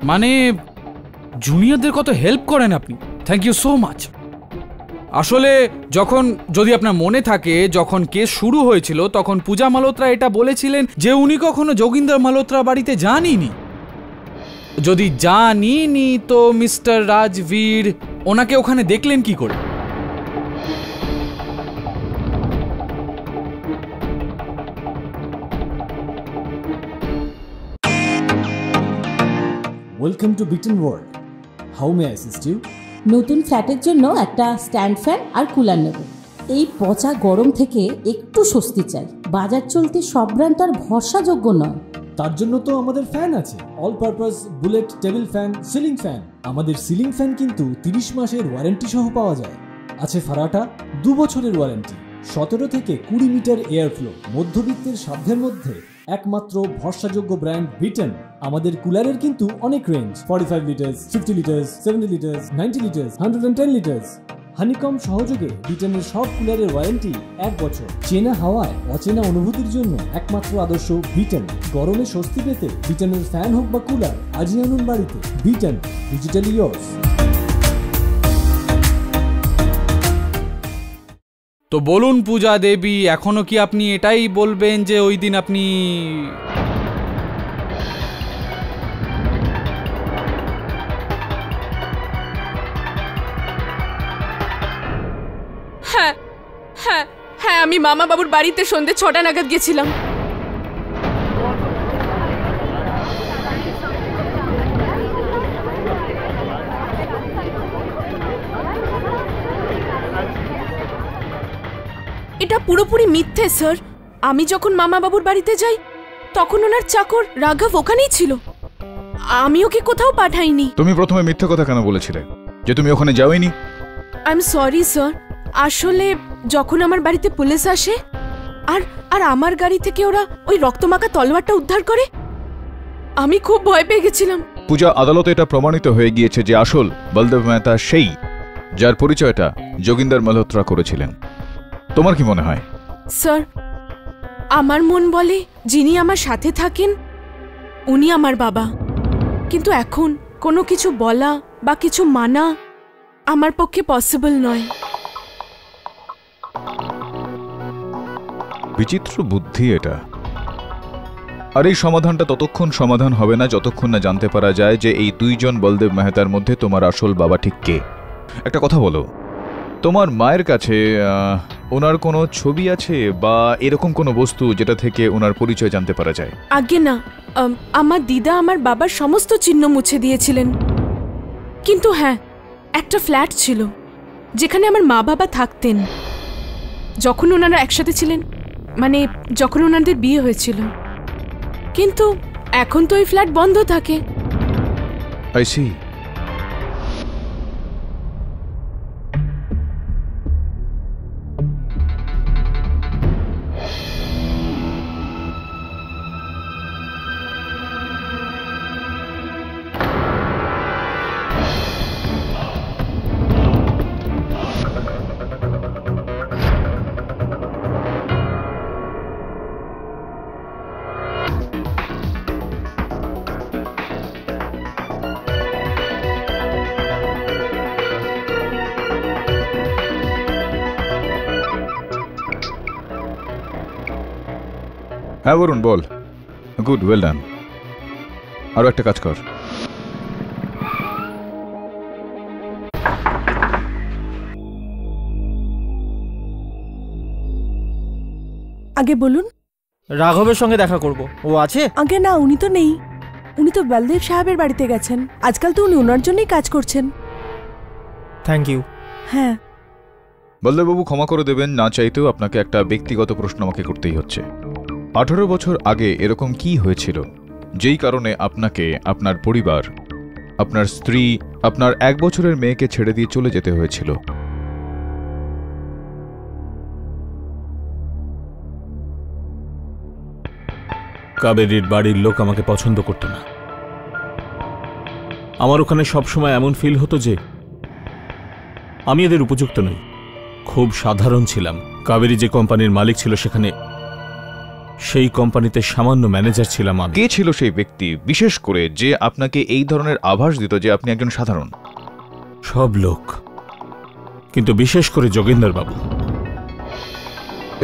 Speaker 4: মানে জুনিয়রদের কত হেল্প করেন আপনি, থ্যাংক ইউ সো মাচ। আসলে যদি আপনার মনে থাকে, যখন কেস শুরু হয়েছিল তখন পূজা মালহোত্রা এটা বলেছিলেন যে উনি কখনো যোগিন্দর মালহোত্রা বাড়িতে যানইনি। যদি জানিনি তো মিস্টার রাজবীর ওনাকে ওখানে দেখলেন কি করে?
Speaker 12: Welcome to Bitan world, how may I assist you?
Speaker 13: নতুন ফ্ল্যাটের জন্য একটা স্ট্যান্ড ফ্যান আর কুলার নেব। এই পচা গরম থেকে একটু স্বস্তি চাই। বাজার চলতে সব ব্র্যান্ড তো আর ভরসাযোগ্য নয়।
Speaker 12: তার জন্য তো আমাদের ফ্যান আছে, all purpose bullet table fan, ceiling fan. আমাদের সিলিং ফ্যান কিন্তু 30 মাসের ওয়ারেন্টি সহ পাওয়া যায়। আছে ফারাটা 2 বছরের ওয়ারেন্টি, 17 থেকে 20 মিটার এয়ার ফ্লো, মধ্যবিত্তের সাধ্যের মধ্যে একমাত্র ভরসাযোগ্য ব্র্যান্ড বিটন। আমাদের কুলারের কিন্তু অনেক range, 45 litres, 50 litres, 70 litres, 90 litres, 110 litres. Honeycomb সহযোগে ব্রিটেনের সব কুলারের ওয়ারেন্টি 1 বছর। চেনা হাওয়ায় অচেনা অনুভূতির জন্য একমাত্র আদর্শ ব্রিটেন। গরমে স্বস্তি পেতে ব্রিটেনের ফ্যান হোক বা কুলার, আজই আনুন বাড়িতে। Britain, digitally years.
Speaker 4: তো বলুন পূজা দেবী, এখনো কি আপনি এটাই বলবেন যে ওই দিন আপনি
Speaker 1: হ্যাঁ হ্যাঁ হ্যাঁ, আমি মামা বাবুর বাড়িতে সন্ধ্যে 6টা নাগাদ গেছিলাম। এটা পুরোপুরি মিথ্যে স্যার। আমি যখন মামা বাবুর বাড়িতে যাই তখন ওনার চাকর রাঘব ওখানেই ছিল। আমি ওকে কোথাও পাঠাইনি।
Speaker 9: তুমি প্রথমে মিথ্যে কথা কেন বলেছিলে যে তুমি ওখানে যাওইনি?
Speaker 1: I am sorry sir. আসলে যখন আমার বাড়িতে পুলিশ আসে আর আর আমার গাড়ি থেকে ওরা ওই রক্তমাখা তলোয়ারটা উদ্ধার করে, আমি খুব ভয় পেয়ে গেছিলাম।
Speaker 9: পূজা, আদালতে এটা প্রমাণিত হয়ে গিয়েছে যে আসল বলদেব মেহতা সেই যার পরিচয়টা যোগিন্দর মালহোত্রা করেছিলেন। তোমার কি মনে হয়?
Speaker 1: স্যার, আমার মন বলে যিনি আমার সাথে থাকেন উনি আমার বাবা। কিন্তু এখন কোনো কিছু বলা বা কিছু মানা আমার পক্ষে পসিবল নয়।
Speaker 9: বিচিত্র বুদ্ধি এটা। আর এই সমাধানটা ততক্ষণ সমাধান হবে না যতক্ষণ না জানতে পারা যায় যে এই দুইজন বলদেব মেহতার মধ্যে তোমার আসল বাবা ঠিক কে। একটা কথা বলো, তোমার মায়ের কাছে ওনার কোনো ছবি আছে বা এরকম কোনো বস্তু যেটা থেকে ওনার পরিচয় জানতে পারা যায়?
Speaker 1: আগে না, আমার দিদা আমার বাবার সমস্ত চিহ্ন মুছে দিয়েছিলেন। কিন্তু হ্যাঁ, একটা ফ্ল্যাট ছিল যেখানে আমার মা বাবা থাকতেন যখন ওনারা একসাথে ছিলেন, মানে যখন ওনাদের বিয়ে হয়েছিল। কিন্তু এখন তো ওই ফ্ল্যাট বন্ধ থাকে।
Speaker 9: I see. হ্যাঁ বরুণ, বল। Good, well done. আরো একটা কাজ কর।
Speaker 14: আগে বলুন।
Speaker 8: রাঘবের সঙ্গে দেখা করব, ও আছে?
Speaker 14: আগে না, উনি তো নেই। উনি তো বলদেব সাহেবের বাড়িতে গেছেন। আজকাল তো উনি ওনার জন্যই কাজ করছেন।
Speaker 8: Thank you.
Speaker 14: হ্যাঁ।
Speaker 9: বলদেববাবু ক্ষমা করে দেবেন, না চাইতেও আপনাকে একটা ব্যক্তিগত প্রশ্ন আমাকে করতেই হচ্ছে। 18 বছর আগে এরকম কি হয়েছিল যেই কারণে আপনাকে, আপনার পরিবার, আপনার স্ত্রী, আপনার 1 বছরের মেয়েকে ছেড়ে দিয়ে চলে যেতে হয়েছিল?
Speaker 2: কাবেরীর বাড়ির লোক আমাকে পছন্দ করত না। আমার ওখানে সবসময় এমন ফিল হতো যে আমি এদের উপযুক্ত নই। খুব সাধারণ ছিলাম। কাবেরী যে কোম্পানির মালিক ছিল সেখানে, সেই কোম্পানিতে সামান্য ম্যানেজার ছিলাম আমি।
Speaker 9: কে ছিল সেই ব্যক্তি বিশেষ করে যে আপনাকে এই ধরনের আভাস দিত যে আপনি একজন সাধারণ?
Speaker 2: সব লোক, কিন্তু বিশেষ করে যোগেন্দর বাবু।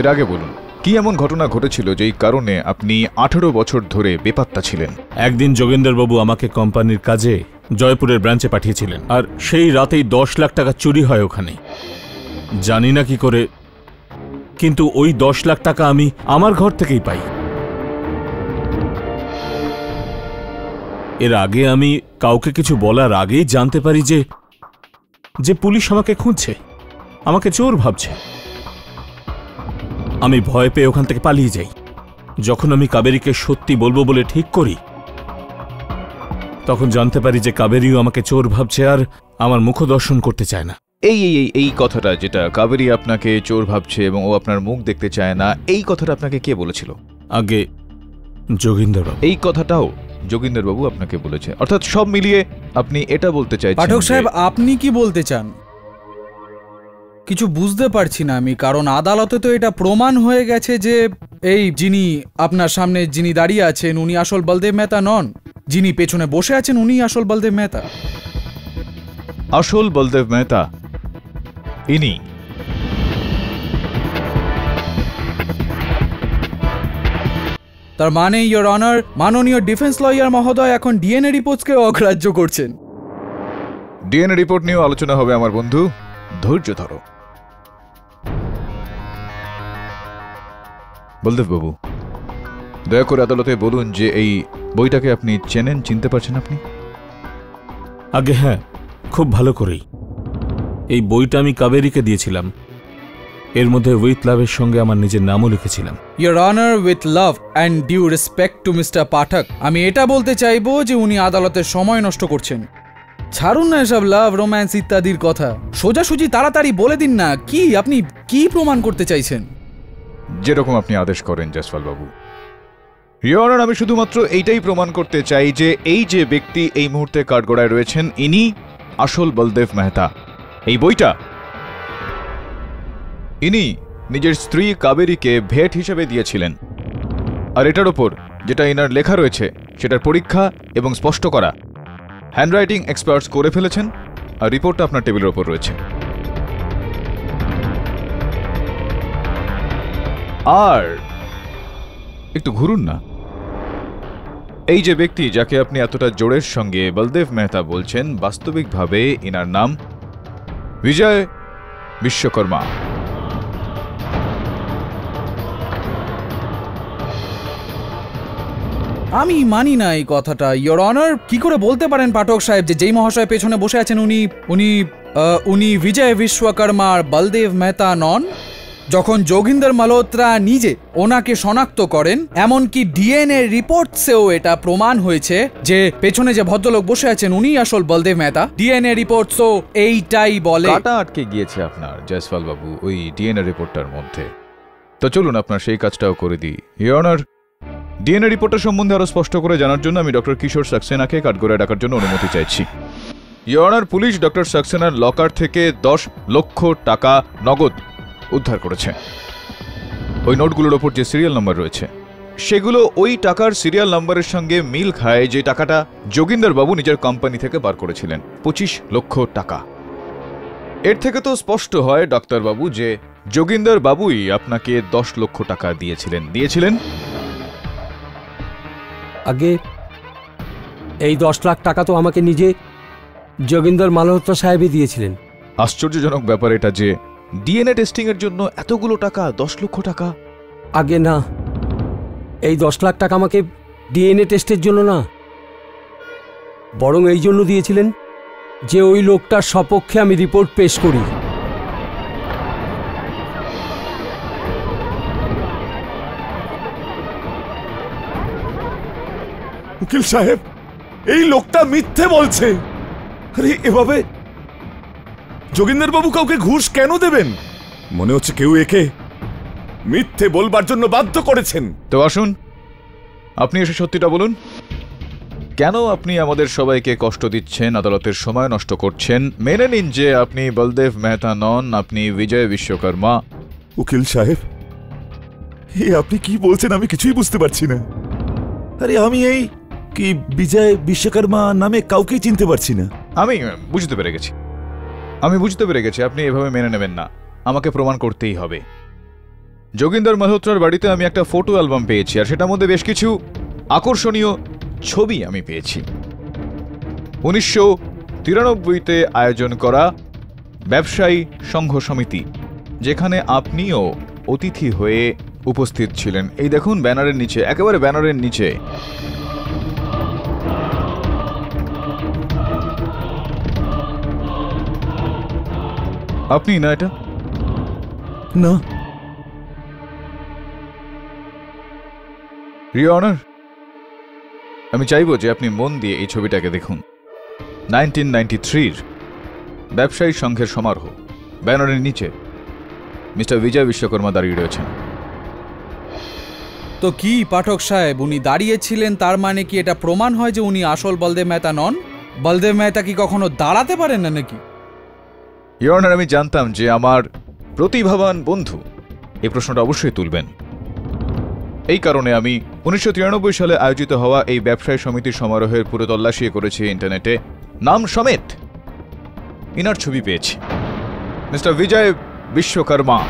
Speaker 9: এর আগে বলুন, কি এমন ঘটনা ঘটেছিল যেই কারণে আপনি 18 বছর ধরে বেপাত্তা ছিলেন?
Speaker 2: একদিন যোগেন্দর বাবু আমাকে কোম্পানির কাজে জয়পুরের ব্রাঞ্চে পাঠিয়েছিলেন, আর সেই রাতেই 10 লাখ টাকা চুরি হয় ওখানে। জানি না কি করে, কিন্তু ওই 10 লাখ টাকা আমি আমার ঘর থেকেই পাই। এর আগে আমি কাউকে কিছু বলার আগেই জানতে পারি যে পুলিশ আমাকে খুঁজছে, আমাকে চোর ভাবছে। আমি ভয় পেয়ে ওখান থেকে পালিয়ে যাই। যখন আমি কাবেরীকে সত্যি বলবো বলে ঠিক করি, তখন জানতে পারি যে কাবেরীও আমাকে চোর ভাবছে আর আমার মুখ দর্শন করতে চায় না।
Speaker 9: এই কথাটা, যেটা কাবেরী আপনাকে চোর ভাবছে এবং ও আপনার মুখ দেখতে চায় না, এই কথাটা আপনাকে কে বলেছিল?
Speaker 2: আগে যোগেন্দর বাবু।
Speaker 9: এই কথাটাও যোগেন্দর বাবু আপনাকে বলেছে? অর্থাৎ সব মিলিয়ে আপনি এটা বলতে চাইছেন?
Speaker 4: পাঠক সাহেব, আপনি কি বলতে চান? কিছু বুঝতে পারছি না আমি, কারণ আদালতে তো এটা প্রমাণ হয়ে গেছে যে এই যিনি আপনার সামনে যিনি দাঁড়িয়ে আছেন উনি আসল বলদেব মেহতা নন, যিনি পেছনে বসে আছেন উনি আসল বলদেব মেহতা।
Speaker 9: আসল বলদেব মেহতা ইনি।
Speaker 4: তার মানে ইয়োর অনার, মাননীয় ডিফেন্স লয়ার মহোদয় এখন ডিএনএ রিপোর্টসকে অগ্রাহ্য করছেন।
Speaker 9: ডিএনএ রিপোর্ট নিয়েও আলোচনা হবে আমার বন্ধু, ধৈর্য ধরো। বলদেব বাবু, দয়া করে আদালতে বলুন যে এই বইটাকে আপনি চেনেন, চিনতে পারছেন আপনি?
Speaker 2: আগে হ্যাঁ, খুব ভালো করেই। এই বইটা আমি কাবেরীকে দিয়েছিলাম, এর মধ্যে উইথ লাভের সঙ্গে আমার নিজের নামও লিখেছিলাম।
Speaker 4: Your honour, with love and due respect to mister Pathak, আমি এটা বলতে চাইবো যে উনি আদালতের সময় নষ্ট করছেন। ছাড়ুন না এসব লাভ রোম্যান্স ইত্যাদির কথা, সোজাসুজি তাড়াতাড়ি বলে দিন না কি আপনি কি প্রমাণ করতে চাইছেন।
Speaker 9: যেরকম আপনি আদেশ করেন জয়সওয়াল বাবু। ইয়োর অনার, আমি শুধুমাত্র এইটাই প্রমাণ করতে চাই যে এই যে ব্যক্তি এই মুহূর্তে কাঠগড়ায় রয়েছেন ইনি আসল বলদেব মেহতা। এই বইটা ইনি নিজের স্ত্রী কাবেরীকে ভেট হিসেবে দিয়েছিলেন, আর এটার ওপর যেটা ইনার লেখা রয়েছে সেটার পরীক্ষা এবং স্পষ্ট করা হ্যান্ডরাইটিং এক্সপার্টস করে ফেলেছেন, আর রিপোর্টটা আপনার টেবিলের ওপর রয়েছে। আর একটু ঘুরুন না, এই যে ব্যক্তি যাকে আপনি এতটা জোরের সঙ্গে বলদেব মেহতা বলছেন, বাস্তবিকভাবে ইনার নাম বিজয় বিশ্বকর্মা।
Speaker 4: আমি মানি না এই কথাটা ইয়োর অনার। কি করে বলতে পারেন পাঠক সাহেব যে যেই মহাশয় পেছনে বসে আছেন উনি উনি উনি বিজয় বিশ্বকর্মার বলদেব মেহতা নন? যখন যোগিন্দর মালহোত্রা নিজে ওনাকে শনাক্ত করেন, এমনকি ডিএনএ রিপোর্টসেও এটা প্রমাণ হয়েছে যে পেছনে যে ভদ্রলোক বসে আছেন উনি আসল বলদেব মেহতা। ডিএনএ রিপোর্টসও এইটাই বলে।
Speaker 9: কাটা আটকে গিয়েছে আপনার জয়সওয়াল বাবু ওই ডিএনএ রিপোর্টটার মধ্যে। তো চলুন আপনার সেই কাজটাও করে দিই। ইয়োর অনার, ডিএনএ রিপোর্টের সম্বন্ধে আরো স্পষ্ট করে জানার জন্য আমি ডক্টর কিশোর সাক্সেনাকে কাঠগড়ায় ডাকার জন্য অনুমতি চাইছি। ইয়োর অনার, পুলিশ ডক্টর সাক্সেনার লকার থেকে 10 লক্ষ টাকা নগদ উদ্ধার করেছে। ওই নোটগুলোর ওপর যে সিরিয়াল নাম্বার রয়েছে সেগুলো ওই টাকার সিরিয়াল নাম্বারের সঙ্গে মিল খায় যে টাকাটা যোগিন্দর বাবু নিজের কোম্পানি থেকে বার করেছিলেন, 25 লক্ষ টাকা। এর থেকে তো স্পষ্ট হয় ডাক্তারবাবু যে যোগিন্দর বাবুই আপনাকে 10 লক্ষ টাকা দিয়েছিলেন।
Speaker 5: আগে এই 10 লাখ টাকা তো আমাকে নিজে যোগিন্দর মালহোত্রা সাহেবই দিয়েছিলেন।
Speaker 9: আশ্চর্যজনক ব্যাপার এটা যে ডিএনএ টেস্টিং এর জন্য এতগুলো টাকা, 10 লক্ষ টাকা।
Speaker 5: আগে না, এই 10 লাখ টাকা আমাকে ডিএনএ টেস্টের জন্য না, বরং এই জন্য দিয়েছিলেন যে ওই লোকটার সপক্ষে আমি রিপোর্ট পেশ করি।
Speaker 6: উকিল সাহেব, এই লোকটা মিথ্যে বলছে। আরে এভাবে যোগিন্দর বাবু কাউকে ঘুষ কেন দেবেন? মনে হচ্ছে কেউ একে মিথ্যে বলবার জন্য বাধ্য করেছেন।
Speaker 9: তো আসুন আপনি এসে সত্যিটা বলুন, কেন আপনি আমাদের সবাইকে কষ্ট দিচ্ছেন, আদালতের সময় নষ্ট করছেন? মেনে নিন যে আপনি বলদেব মেহতা নন, আপনি বিজয় বিশ্বকর্মা।
Speaker 6: উকিল সাহেব, আপনি কি বলছেন আমি কিছুই বুঝতে পারছি না। আরে আমি এই কি বিজয় বিশ্বকর্মা নামে কাউকেই চিনতে পারছি না।
Speaker 9: আমি বুঝতে পেরে গেছি আপনি এভাবে মেনে নেবেন না, আমাকে প্রমাণ করতেই হবে। যোগিন্দর মালহোত্রার বাড়িতে আমি একটা ফটো অ্যালবাম পেয়েছি, আর সেটার মধ্যে বেশ কিছু আকর্ষণীয় ছবি আমি পেয়েছি। 1993-তে আয়োজন করা ব্যবসায়ী সংঘ সমিতি, যেখানে আপনিও অতিথি হয়ে উপস্থিত ছিলেন। এই দেখুন ব্যানারের নিচে, একেবারে ব্যানারের নিচে। আপনি না এটা?
Speaker 6: না।
Speaker 9: ইয়োর অনার, আমি চাইব যে আপনি মন দিয়ে এই ছবিটাকে দেখুন। 1993-র ব্যবসায়ী সংঘের সমারোহ, ব্যানারের নিচে মিস্টার বিজয় বিশ্বকর্মা দাঁড়িয়ে রয়েছেন।
Speaker 4: তো কি পাঠক সাহেব, উনি দাঁড়িয়েছিলেন তার মানে কি এটা প্রমাণ হয় যে উনি আসল বলদেব মেহতা নন? বলদেব মেহতা কি কখনো দাঁড়াতে পারেন না নাকি?
Speaker 9: ইওর অনার, আমি জানতাম যে আমার প্রতিভাবান বন্ধু এই প্রশ্নটা অবশ্যই তুলবেন। এই কারণে আমি 1993 সালে আয়োজিত হওয়া এই ব্যবসায়ী সমিতির সমারোহের পুরো তল্লাশি করেছি ইন্টারনেটে, নাম সমেত ইনার ছবি পেয়েছি, মিস্টার বিজয় বিশ্বকর্মা।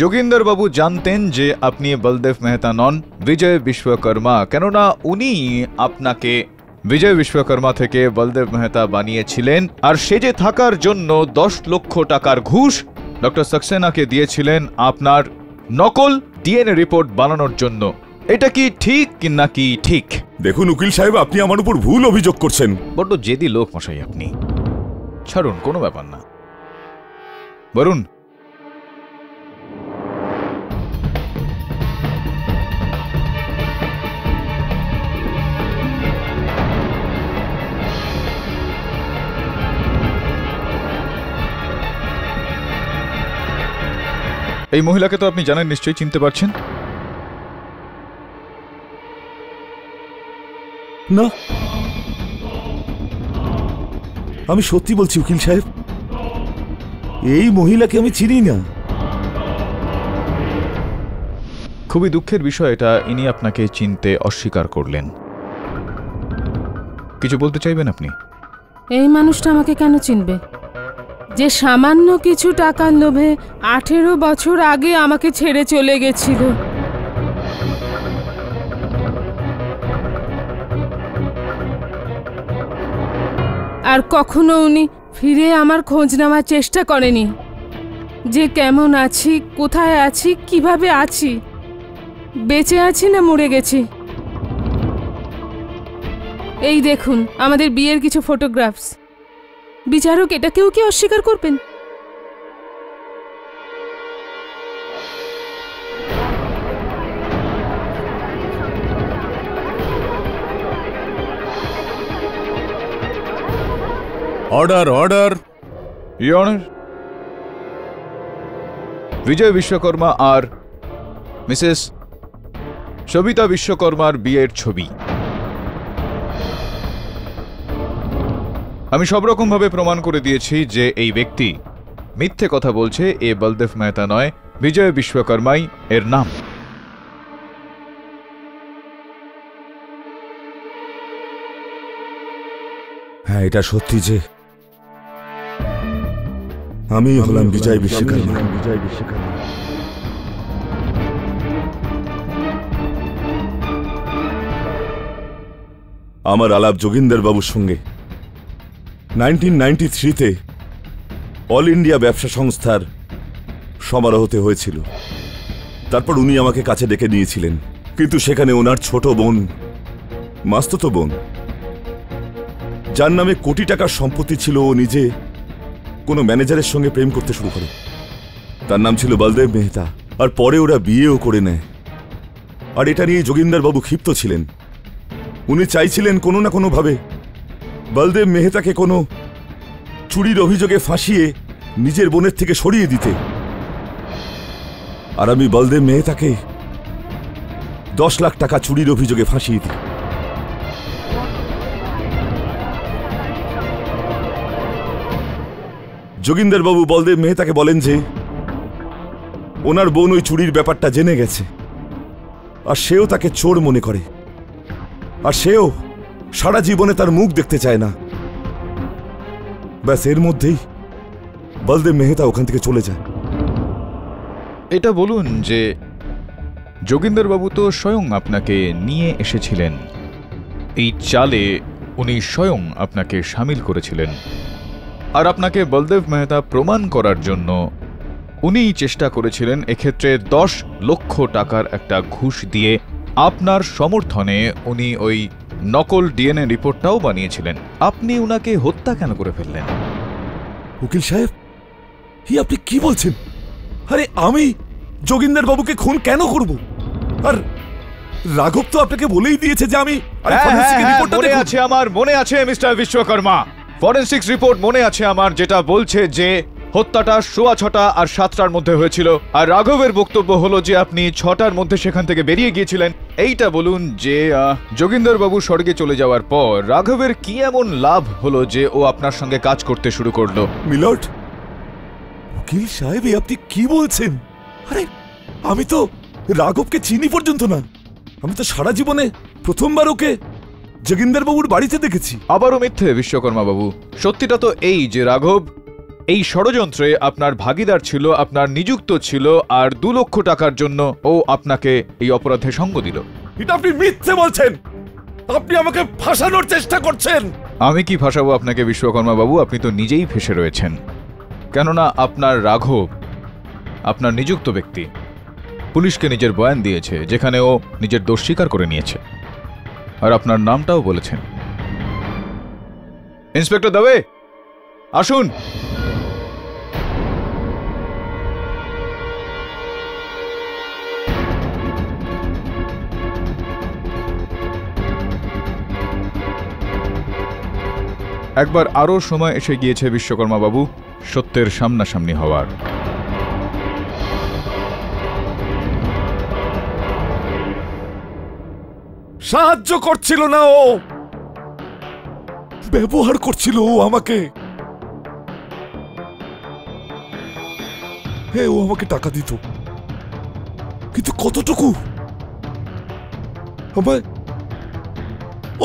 Speaker 9: যোগেন্দর বাবু জানতেন যে আপনি বলদেব মেহতা নন, বিজয় বিশ্বকর্মা, কেননা উনি আপনাকে বিজয় বিশ্বকর্মা থেকে বলদেব মেহতা বানিয়েছিলেন, আর সেজে থাকার জন্য 10 লক্ষ টাকার ঘুষ ডক্টর সাক্সেনাকে দিয়েছিলেন আপনার নকল ডিএনএ রিপোর্ট বানানোর জন্য। এটা কি ঠিক নাকি ঠিক?
Speaker 6: দেখুন উকিল সাহেব, আপনি আমার উপর ভুল অভিযোগ করছেন।
Speaker 9: বড্ড জেদি লোক মশাই আপনি। ছাড়ুন, কোনো ব্যাপার না। বরুণ, এই মহিলাকে তো আপনি জানেন, নিশ্চয়ই চিনতে পারছেন।
Speaker 6: না, আমি সত্যি বলছি উকিল সাহেব, এই মহিলাকে আমি চিনি না।
Speaker 9: খুবই দুঃখের বিষয় এটা, ইনি আপনাকে চিনতে অস্বীকার করলেন। কিছু বলতে চাইবেন আপনি?
Speaker 15: এই মানুষটা আমাকে কেন চিনবে, যে সামান্য কিছু টাকার লোভে 18 বছর আগে আমাকে ছেড়ে চলে গেছিল? আর কখনো উনি ফিরে আমার খোঁজ নেওয়ার চেষ্টা করেনি, যে কেমন আছি, কোথায় আছি, কিভাবে আছি, বেঁচে আছি না মরে গেছি। এই দেখুন আমাদের বিয়ের কিছু ফটোগ্রাফস। বিচারক এটাকেও কি অস্বীকার করবেন?
Speaker 3: Order, order.
Speaker 9: Your honour, Vijay Vishwakarma আর মিসেস সবিতা বিশ্বকর্মার বিয়ের ছবি। আমি সব রকম ভাবে প্রমাণ করে দিয়েছি যে এই ব্যক্তি মিথ্যে কথা বলছে। এ বলদেব মেহতা নয়, বিজয় বিশ্বকর্মাই এর নাম।
Speaker 6: হ্যাঁ, এটা সত্যি যে আমি হলাম বিজয় বিশ্বকর্মা। আমার আলাপ যোগিন্দর বাবুর সঙ্গে 1993-তে অল ইন্ডিয়া ব্যবসা সংস্থার সমারোহতে হয়েছিল। তারপর উনি আমাকে কাছে ডেকে নিয়েছিলেন, কিন্তু সেখানে ওনার ছোট বোন, মাস্তুতো বোন, যার নামে কোটি টাকার সম্পত্তি ছিল, ও নিজে কোনো ম্যানেজারের সঙ্গে প্রেম করতে শুরু করে। তার নাম ছিল বলদেব মেহতা, আর পরে ওরা বিয়েও করে নেয়। আর এটা নিয়ে যোগিন্দর বাবু ক্ষিপ্ত ছিলেন। উনি চাইছিলেন কোনো না কোনোভাবে বলদেব মেহতাকে কোনো চুরির অভিযোগে ফাঁসিয়ে নিজের বোনের থেকে সরিয়ে দিতে। আর আমি বলদেব মেহতাকে 10 লাখ টাকা চুরির অভিযোগে ফাঁসিয়ে দিই। যোগিন্দর বাবু বলদেব মেহতাকে বলেন যে ওনার বোন ওই চুরির ব্যাপারটা জেনে গেছে, আর সেও তাকে চোর মনে করে, আর সেও সারা জীবনে তার মুখ দেখতে চায় না। ব্যাস, এর মধ্যেই বলদেব মেহতা ওখান থেকে চলে যায়।
Speaker 9: এটা বলুন যে যোগিন্দর বাবু তো স্বয়ং আপনাকে নিয়ে এসেছিলেন, এই চালে উনি স্বয়ং আপনাকে সামিল করেছিলেন, আর আপনাকে বলদেব মেহতা প্রমাণ করার জন্য উনি চেষ্টা করেছিলেন এক্ষেত্রে 10 লক্ষ টাকার একটা ঘুষ দিয়ে আপনার সমর্থনে উনি ওই নকল ডিএনএ রিপোর্টটাও বানিয়েছিলেন। আপনি উনাকে হত্যা কেন করে ফেললেন?
Speaker 6: উকিল সাহেব, আপনি কি বলছেন? আরে আমি যোগিন্দর বাবুকে খুন কেন করব? আর রাঘব তো আপনাকে বলেই দিয়েছে যে আমি
Speaker 9: মনে আছে আমার, মনে আছে মিস্টার বিশ্বকর্মা, ফরেনসিক্স রিপোর্ট মনে আছে আমার, যেটা বলছে যে হত্যাটা 6:15 আর 7টার মধ্যে হয়েছিল, আর রাঘবের বক্তব্য হলো যে আপনি 6টার মধ্যে সেখান থেকে বেরিয়ে গিয়েছিলেন। এইটা বলুন যে যোগেন্দর বাবু স্বর্গে চলে যাওয়ার পর রাঘবের কি এমন লাভ হলো যে ও আপনার সঙ্গে কাজ করতে শুরু করলো?
Speaker 6: মিলর্ড, উকিল সাহেব আপনি কি বলছেন? আরে আমি তো রাঘবকে চিনি পর্যন্ত না। আমি তো সারা জীবনে প্রথমবার ওকে যোগেন্দর বাবুর বাড়িতে দেখেছি।
Speaker 9: আবারও মিথ্যে বিশ্বকর্মা বাবু। সত্যিটা তো এই যে রাঘব এই ষড়যন্ত্রে আপনার ভাগিদার ছিল, আপনার নিযুক্ত ছিল, আর 2 লক্ষ টাকার জন্য ও আপনাকে এই অপরাধে সঙ্গ দিল।
Speaker 6: এটা আপনি মিথ্যে বলছেন। আপনি আমাকে ফাঁসানোর চেষ্টা করছেন।
Speaker 9: আমি কি ফাঁসাবো আপনাকে বিশ্বকর্মা বাবু? আপনি তো নিজেই ফেঁসে রয়েছেন। কেননা আপনার রাঘব, আপনার নিযুক্ত ব্যক্তি, পুলিশকে নিজের বয়ান দিয়েছে যেখানে ও নিজের দোষ স্বীকার করে নিয়েছে, আর আপনার নামটাও বলেছেন। ইন্সপেক্টর দবে, আসুন। একবার আরো সময় এসে গিয়েছে বিশ্বকর্মা বাবু সত্যের সামনাসামনি হওয়ার।
Speaker 6: সাহায্য করছিল না, ও ব্যবহার করছিল ও আমাকে। হ্যাঁ, ও আমাকে টাকা দিত, কিন্তু কতটুকু? আমায়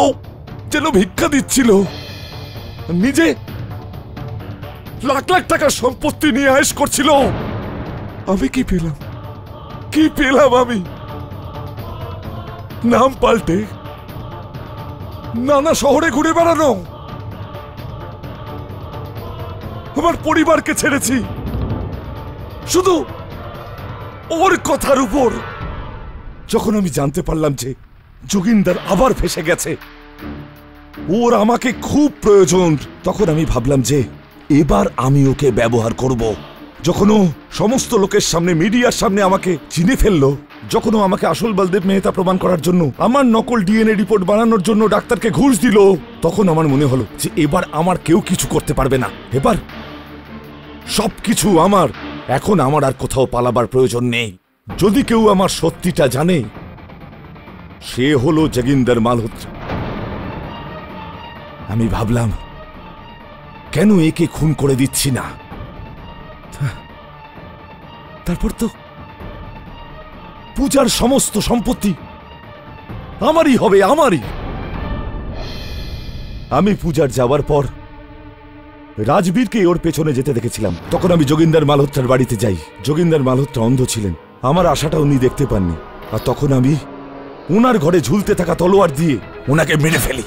Speaker 6: ও যেন ভিক্ষা দিচ্ছিল। নিজে লাখ লাখ টাকার সম্পত্তি নিয়ে আয়েশ করছিল। আমি কি পেলাম? কি পেলাম আমি? নাম পাল্টে নানা শহরে ঘুরে বেড়ানো। আমার পরিবারকে ছেড়েছি শুধু ওর কথার উপর। যখন আমি জানতে পারলাম যে যোগিন্দার আবার ফেসে গেছে, ওর আমাকে খুব প্রয়োজন, তখন আমি ভাবলাম যে এবার আমি ওকে ব্যবহার করব। যখন ও সমস্ত লোকের সামনে, মিডিয়ার সামনে আমাকে চিনে ফেললো, যখন ও আমাকে আসল বলদেব মেহতা প্রমাণ করার জন্য, আমার নকল ডিএনএ রিপোর্ট বানানোর জন্য ডাক্তারকে ঘুষ দিল, তখন আমার মনে হলো যে এবার আমার কেউ কিছু করতে পারবে না। এবার সবকিছু আমার। এখন আমার আর কোথাও পালাবার প্রয়োজন নেই। যদি কেউ আমার সত্যিটা জানে, সে হলো যোগেন্দর মালহোত্রা। আমি ভাবলাম কেন একে খুন করে দিচ্ছি না। তারপর তো পূজার সমস্ত সম্পত্তি আমারই হবে, আমারই। আমি পূজার যাওয়ার পর রাজবীরকে ওর পেছনে যেতে দেখেছিলাম। তখন আমি যোগেন্দর মালহোত্রার বাড়িতে যাই। যোগেন্দর মালহোত্রা অন্ধ ছিলেন, আমার আশাটা উনি দেখতে পাননি। আর তখন আমি ওনার ঘরে ঝুলতে থাকা তলোয়ার দিয়ে ওনাকে মেরে ফেলি।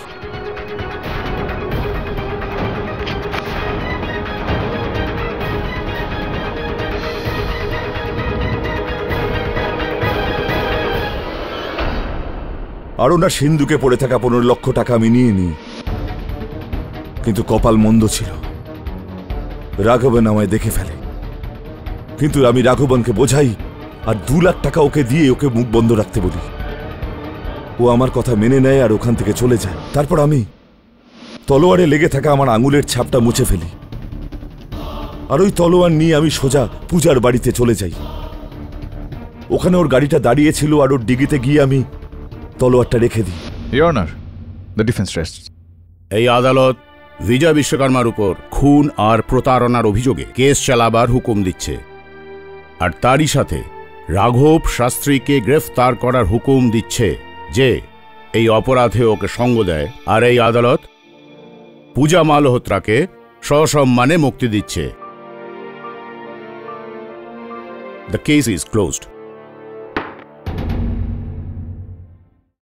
Speaker 6: আর ওনার সিন্ধুকে পড়ে থাকা 15 লক্ষ টাকা আমি নিয়ে নিই। কিন্তু কপাল মন্দ ছিল, রাঘবন আমায় দেখে ফেলে। কিন্তু আমি রাঘবনকে বোঝাই আর 2 লাখ টাকা ওকে দিয়ে ওকে মুখ বন্ধ রাখতে বলি। ও আমার কথা মেনে নেয় আর ওখান থেকে চলে যায়। তারপর আমি তলোয়ারে লেগে থাকা আমার আঙুলের ছাপটা মুছে ফেলি, আর ওই তলোয়ার নিয়ে আমি সোজা পূজার বাড়িতে চলে যাই। ওখানে ওর গাড়িটা দাঁড়িয়ে ছিল, আর ওর ডিগিতে গিয়ে আমি তলোয়ারটা রেখে দিই।
Speaker 9: Your honour, the defence রেস্টস।
Speaker 16: এই আদালত বিজয় বিশ্বকর্মার উপর খুন আর প্রতারণার অভিযোগে কেস চালাবার হুকুম দিচ্ছে, আর তারই সাথে রাঘব শাস্ত্রীকে গ্রেফতার করার হুকুম দিচ্ছে যে এই অপরাধে ওকে সঙ্গ দেয়। আর এই আদালত পূজা মালহোত্রাকে সসম্মানে মুক্তি দিচ্ছে। The case is closed.